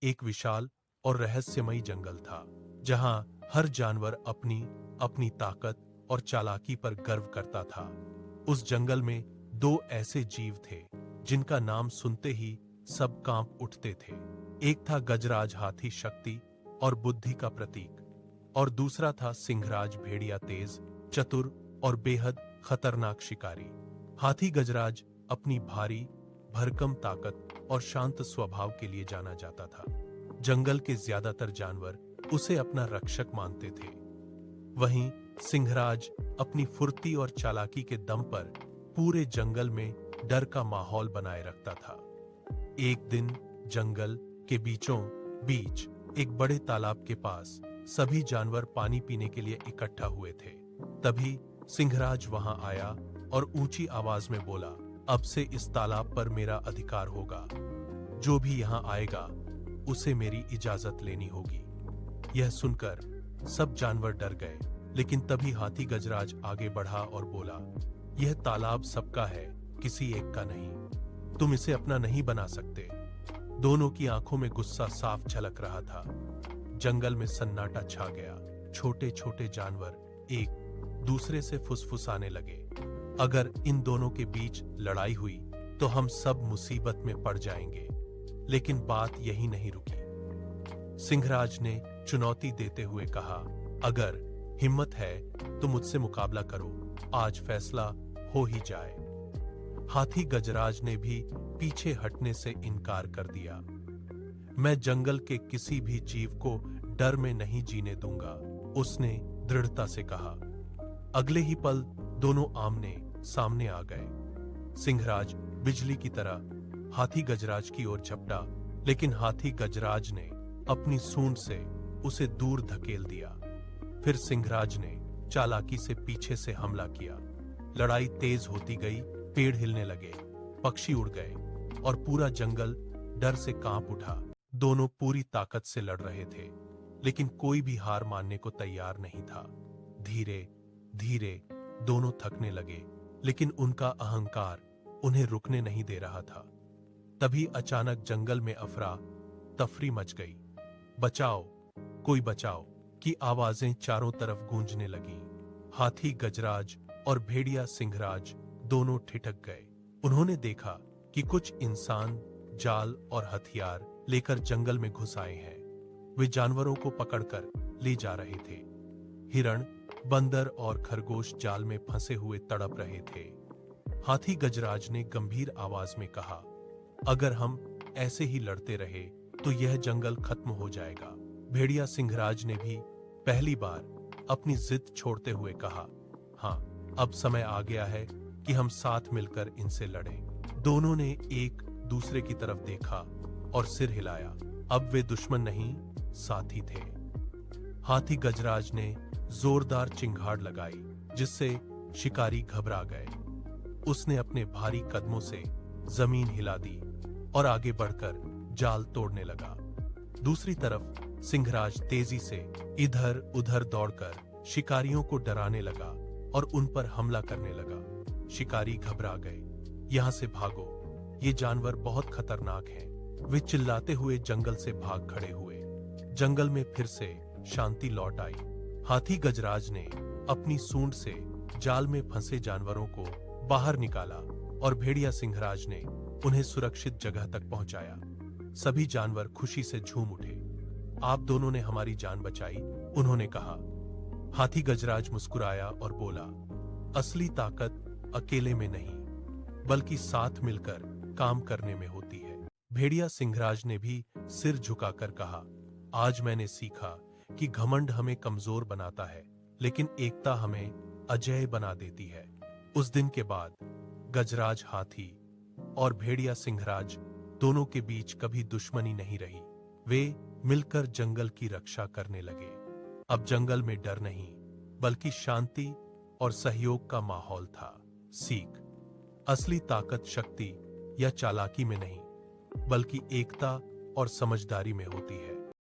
एक विशाल और रहस्यमयी जंगल था, जहां हर जानवर अपनी अपनी ताकत और चालाकी पर गर्व करता था। उस जंगल में दो ऐसे जीव थे जिनका नाम सुनते ही सब कांप उठते थे। एक था गजराज हाथी, शक्ति और बुद्धि का प्रतीक, और दूसरा था सिंहराज भेड़िया, तेज, चतुर और बेहद खतरनाक शिकारी। हाथी गजराज अपनी भारी भरकम ताकत और शांत स्वभाव के लिए जाना जाता था। जंगल के ज्यादातर जानवर उसे अपना रक्षक मानते थे। वहीं सिंहराज अपनी फुर्ती और चालाकी के दम पर पूरे जंगल में डर का माहौल बनाए रखता था। एक दिन जंगल के बीचों बीच एक बड़े तालाब के पास सभी जानवर पानी पीने के लिए इकट्ठा हुए थे। तभी सिंहराज वहां आया और ऊंची आवाज में बोला, अब से इस तालाब पर मेरा अधिकार होगा। जो भी यहां आएगा उसे मेरी इजाजत लेनी होगी। यह सुनकर सब जानवर डर गए, लेकिन तभी हाथी गजराज आगे बढ़ा और बोला, यह तालाब सबका है, किसी एक का नहीं। तुम इसे अपना नहीं बना सकते। दोनों की आंखों में गुस्सा साफ झलक रहा था। जंगल में सन्नाटा छा गया। छोटे छोटे जानवर एक दूसरे से फुसफुसाने लगे, अगर इन दोनों के बीच लड़ाई हुई तो हम सब मुसीबत में पड़ जाएंगे। लेकिन बात यही नहीं रुकी। सिंहराज ने चुनौती देते हुए कहा, अगर हिम्मत है तो मुझसे मुकाबला करो, आज फैसला हो ही जाए। हाथी गजराज ने भी पीछे हटने से इनकार कर दिया। मैं जंगल के किसी भी जीव को डर में नहीं जीने दूंगा, उसने दृढ़ता से कहा। अगले ही पल दोनों आमने सामने आ गए। सिंहराज बिजली की तरह हाथी गजराज की ओर झपटा, लेकिन हाथी गजराज ने अपनी सूंड से उसे दूर धकेल दिया। फिर सिंहराज ने चालाकी से पीछे से हमला किया। लड़ाई तेज होती गई, पेड़ हिलने लगे, पक्षी उड़ गए और पूरा जंगल डर से कांप उठा। दोनों पूरी ताकत से लड़ रहे थे, लेकिन कोई भी हार मानने को तैयार नहीं था। धीरे धीरे दोनों थकने लगे, लेकिन उनका अहंकार उन्हें रुकने नहीं दे रहा था। तभी अचानक जंगल में अफरा तफरी मच गई। बचाओ, कोई बचाओ की आवाजें चारों तरफ गूंजने लगी। हाथी गजराज और भेड़िया सिंहराज दोनों ठिठक गए। उन्होंने देखा कि कुछ इंसान जाल और हथियार लेकर जंगल में घुस आए हैं। वे जानवरों को पकड़कर ले जा रहे थे। हिरण, बंदर और खरगोश जाल में फंसे हुए तड़प रहे थे। हाथी गजराज ने गंभीर आवाज में कहा, अगर हम ऐसे ही लड़ते रहे तो यह जंगल खत्म हो जाएगा। भेड़िया सिंहराज ने भी पहली बार अपनी जिद छोड़ते हुए कहा, हाँ, अब समय आ गया है कि हम साथ मिलकर इनसे लड़ें। दोनों ने एक दूसरे की तरफ देखा और सिर हिलाया। अब वे दुश्मन नहीं, साथी थे। हाथी गजराज ने जोरदार चिंगाड़ लगाई, जिससे शिकारी घबरा गए। उसने अपने भारी कदमों से जमीन हिला दी और आगे बढ़कर जाल तोड़ने लगा। दूसरी तरफ सिंहराज तेजी से इधर उधर दौड़कर शिकारियों को डराने लगा और उन पर हमला करने लगा। शिकारी घबरा गए। यहां से भागो, ये जानवर बहुत खतरनाक हैं। वे चिल्लाते हुए जंगल से भाग खड़े हुए। जंगल में फिर से शांति लौट आई। हाथी गजराज ने अपनी सूंड से जाल में फंसे जानवरों को बाहर निकाला और भेड़िया सिंहराज ने उन्हें सुरक्षित जगह तक पहुंचाया। सभी जानवर खुशी से झूम उठे। आप दोनों ने हमारी जान बचाई, उन्होंने कहा। हाथी गजराज मुस्कुराया और बोला, असली ताकत अकेले में नहीं, बल्कि साथ मिलकर काम करने में होती है। भेड़िया सिंहराज ने भी सिर झुकाकर कहा, आज मैंने सीखा कि घमंड हमें कमजोर बनाता है, लेकिन एकता हमें अजेय बना देती है। उस दिन के बाद गजराज हाथी और भेड़िया सिंहराज दोनों के बीच कभी दुश्मनी नहीं रही। वे मिलकर जंगल की रक्षा करने लगे। अब जंगल में डर नहीं, बल्कि शांति और सहयोग का माहौल था। सीख, असली ताकत शक्ति या चालाकी में नहीं, बल्कि एकता और समझदारी में होती है।